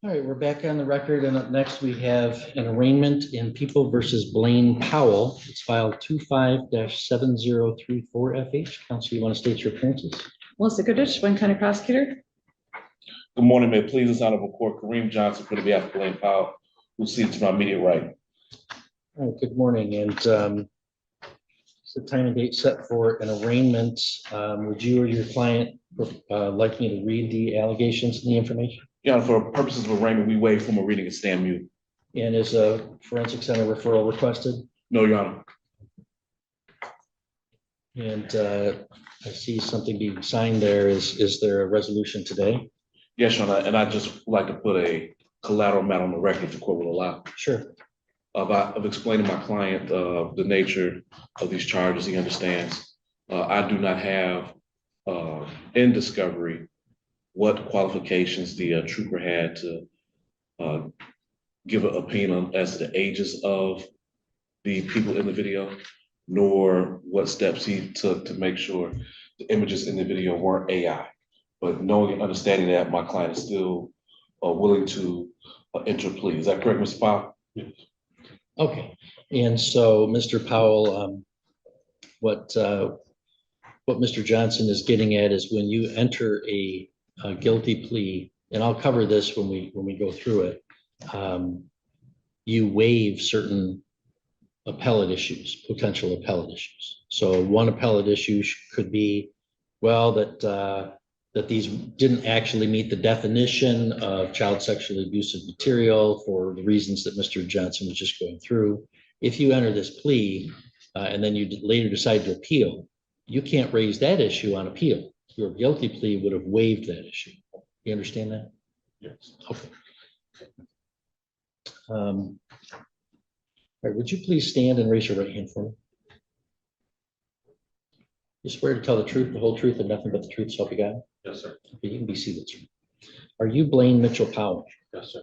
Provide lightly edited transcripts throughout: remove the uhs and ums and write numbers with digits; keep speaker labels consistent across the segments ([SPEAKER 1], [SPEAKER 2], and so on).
[SPEAKER 1] All right, we're back on the record, and up next we have an arraignment in People versus Blaine Powell. It's file 25-7034 FH. Counsel, you want to state your appearances?
[SPEAKER 2] Melissa Goodrich, Wayne County Prosecutor.
[SPEAKER 3] Good morning, may it please this honorable court, Kareem Johnson for the behalf of Blaine Powell, who seats to my immediate right.
[SPEAKER 1] All right, good morning, and it's the time and date set for an arraignment. Would you or your client like me to read the allegations and the information?
[SPEAKER 3] Your Honor, for purposes of arraignment, we waive from a reading and stand mute.
[SPEAKER 1] And is a forensic center referral requested?
[SPEAKER 3] No, Your Honor.
[SPEAKER 1] And I see something being signed there. Is there a resolution today?
[SPEAKER 3] Yes, Your Honor, and I just would like to put a collateral matter on the record if the court will allow.
[SPEAKER 1] Sure.
[SPEAKER 3] Of explaining to my client the nature of these charges. He understands. I do not have in discovery what qualifications the trooper had to give an opinion as to the ages of the people in the video, nor what steps he took to make sure the images in the video weren't AI. But knowing and understanding that, my client is still willing to enter a plea. Is that correct, Mr. Powell? Yes.
[SPEAKER 1] Okay, and so Mr. Powell, what Mr. Johnson is getting at is when you enter a guilty plea, and I'll cover this when we go through it, you waive certain appellate issues, potential appellate issues. So one appellate issue could be, well, that these didn't actually meet the definition of child sexually abusive material for the reasons that Mr. Johnson was just going through. If you enter this plea and then you later decide to appeal, you can't raise that issue on appeal. Your guilty plea would have waived that issue. You understand that?
[SPEAKER 3] Yes.
[SPEAKER 1] Okay. All right, would you please stand and raise your right hand for me? You swear to tell the truth, the whole truth, and nothing but the truth, so help you God?
[SPEAKER 3] Yes, sir.
[SPEAKER 1] Okay, you can be seated, sir. Are you Blaine Mitchell Powell?
[SPEAKER 3] Yes, sir.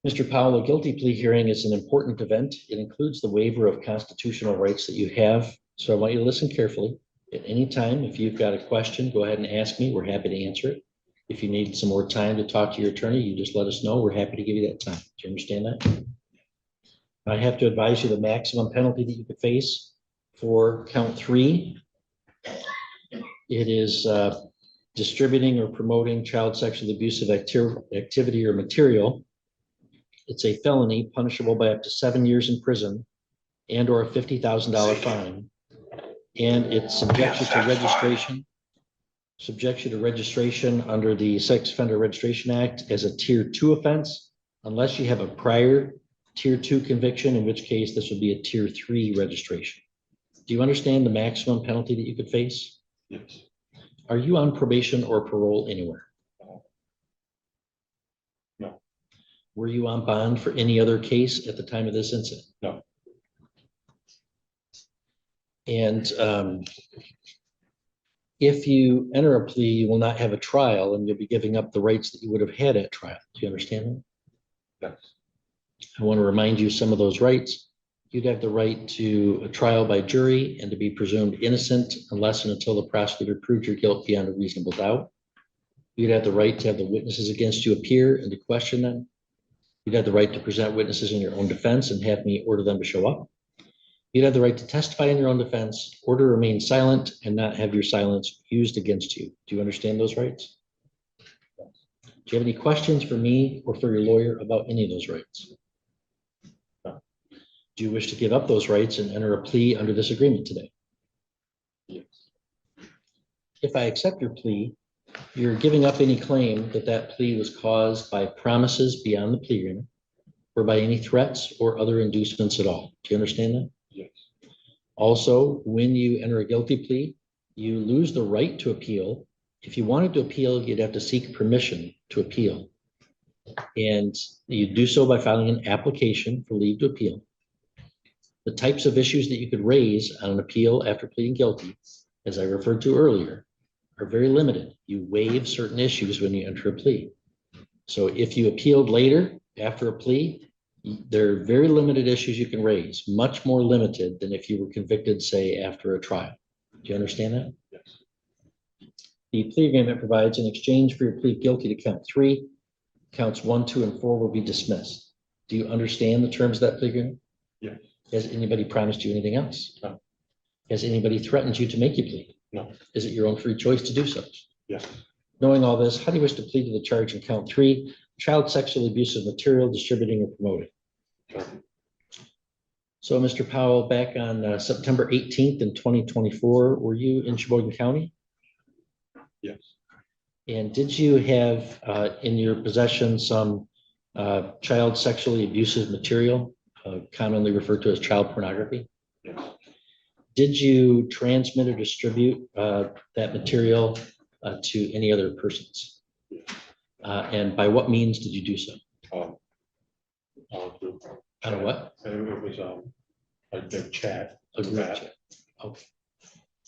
[SPEAKER 1] Mr. Powell, a guilty plea hearing is an important event. It includes the waiver of constitutional rights that you have. So I want you to listen carefully. At any time, if you've got a question, go ahead and ask me. We're happy to answer it. If you need some more time to talk to your attorney, you just let us know. We're happy to give you that time. Do you understand that? I have to advise you the maximum penalty that you could face for count 3. It is distributing or promoting child sexually abusive activity or material. It's a felony punishable by up to 7 years in prison and or a $50,000 fine. And it subjects you to registration under the Sex Offender Registration Act as a tier 2 offense, unless you have a prior tier 2 conviction, in which case this would be a tier 3 registration. Do you understand the maximum penalty that you could face?
[SPEAKER 3] Yes.
[SPEAKER 1] Are you on probation or parole anywhere?
[SPEAKER 3] No.
[SPEAKER 1] Were you on bond for any other case at the time of this incident?
[SPEAKER 3] No.
[SPEAKER 1] And if you enter a plea, you will not have a trial and you'll be giving up the rights that you would have had at trial. Do you understand that?
[SPEAKER 3] Yes.
[SPEAKER 1] I want to remind you some of those rights. You'd have the right to a trial by jury and to be presumed innocent unless and until the prosecutor proved your guilt beyond a reasonable doubt. You'd have the right to have the witnesses against you appear and to question them. You'd have the right to present witnesses in your own defense and have me order them to show up. You'd have the right to testify in your own defense, or to remain silent and not have your silence used against you. Do you understand those rights? Do you have any questions for me or for your lawyer about any of those rights? Do you wish to give up those rights and enter a plea under this agreement today?
[SPEAKER 3] Yes.
[SPEAKER 1] If I accept your plea, you're giving up any claim that that plea was caused by promises beyond the plea agreement or by any threats or other inducements at all. Do you understand that?
[SPEAKER 3] Yes.
[SPEAKER 1] Also, when you enter a guilty plea, you lose the right to appeal. If you wanted to appeal, you'd have to seek permission to appeal. And you do so by filing an application for leave to appeal. The types of issues that you could raise on an appeal after pleading guilty, as I referred to earlier, are very limited. You waive certain issues when you enter a plea. So if you appealed later after a plea, there are very limited issues you can raise, much more limited than if you were convicted, say, after a trial. Do you understand that?
[SPEAKER 3] Yes.
[SPEAKER 1] The plea agreement provides in exchange for your plea guilty to count 3, Counts 1, 2, and 4 will be dismissed. Do you understand the terms of that plea agreement?
[SPEAKER 4] Yes.
[SPEAKER 1] Has anybody promised you anything else?
[SPEAKER 4] No.
[SPEAKER 1] Has anybody threatened you to make you plead?
[SPEAKER 4] No.
[SPEAKER 1] Is it your own free choice to do so?
[SPEAKER 4] Yes.
[SPEAKER 1] Knowing all this, how do you wish to plead to the charge in count 3, child sexual abuse of material, distributing or promoting?
[SPEAKER 4] No.
[SPEAKER 1] So, Mr. Powell, back on September 18th in 2024, were you in Sheboygan County?
[SPEAKER 4] Yes.
[SPEAKER 1] And did you have in your possession some child sexually abusive material, commonly referred to as child pornography?
[SPEAKER 4] Yes.
[SPEAKER 1] Did you transmit or distribute that material to any other persons? And by what means did you do so?
[SPEAKER 4] Group
[SPEAKER 1] On a what?
[SPEAKER 4] It was a big chat.
[SPEAKER 1] A group
[SPEAKER 4] Matt.
[SPEAKER 1] chat. Okay,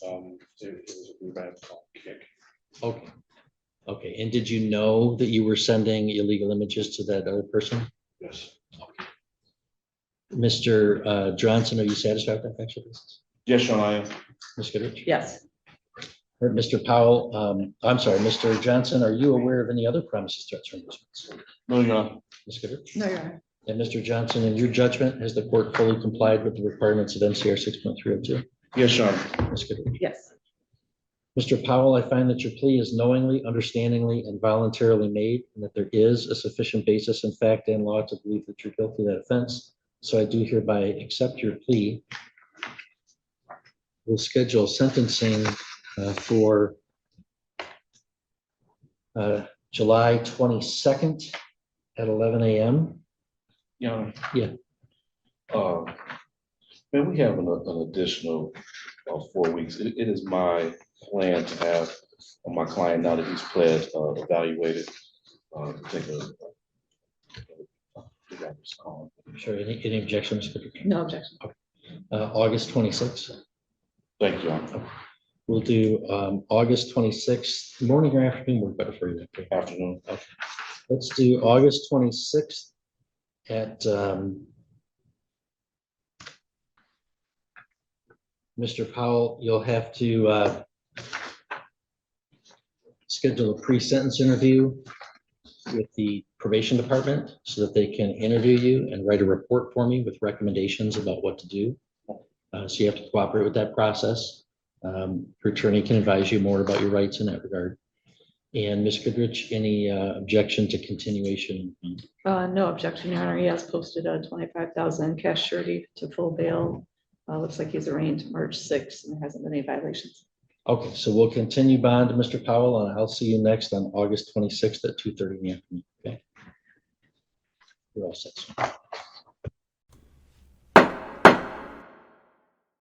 [SPEAKER 4] It was a group ad called Kick.
[SPEAKER 1] okay. Okay, and did you know that you were sending illegal images to that other person?
[SPEAKER 4] Yes.
[SPEAKER 1] Mr. Johnson, are you satisfied with that factual basis?
[SPEAKER 3] Yes, Your Honor, I am.
[SPEAKER 1] Ms. Goodrich?
[SPEAKER 2] Yes.
[SPEAKER 1] Or Mr. Powell, I'm sorry, Mr. Johnson, are you aware of any other promises, threats, or inducements?
[SPEAKER 3] No, Your Honor.
[SPEAKER 1] Ms. Goodrich?
[SPEAKER 2] No, Your Honor.
[SPEAKER 1] And Mr. Johnson, in your judgment, has the court fully complied with the requirements of NCR 6.302?
[SPEAKER 3] Yes, Your Honor.
[SPEAKER 1] Ms. Goodrich?
[SPEAKER 2] Yes.
[SPEAKER 1] Mr. Powell, I find that your plea is knowingly, understandingly, and voluntarily made, and that there is a sufficient basis in fact and law to believe that you're guilty of that offense. So I do hereby accept your plea. We'll schedule sentencing for July 22nd at 11 a.m.
[SPEAKER 3] Your Honor.
[SPEAKER 1] Yeah.
[SPEAKER 3] Man, we have an additional 4 weeks. It is my plan to have my client, now that he's pled, evaluated, take a.
[SPEAKER 1] Sure. Any objections?
[SPEAKER 2] No objection.
[SPEAKER 1] August 26th.
[SPEAKER 3] Thank you, Your Honor.
[SPEAKER 1] We'll do August 26th, morning or afternoon, work better for you. Okay.
[SPEAKER 3] Afternoon.
[SPEAKER 1] Let's do August 26th at Mr. Powell, you'll have to schedule a pre-sentence interview with the probation department so that they can interview you and write a report for me with recommendations about what to do. So you have to cooperate with that process. Your attorney can advise you more about your rights in that regard. And Ms. Goodrich, any objection to continuation?
[SPEAKER 2] No objection, Your Honor. He has posted a 25,000 cash surety to full bail. Looks like he's arraigned March 6th and there hasn't been any violations.
[SPEAKER 1] Okay, so we'll continue bond to Mr. Powell, and I'll see you next on August 26th at 2:30 in the afternoon. Okay. You're all set.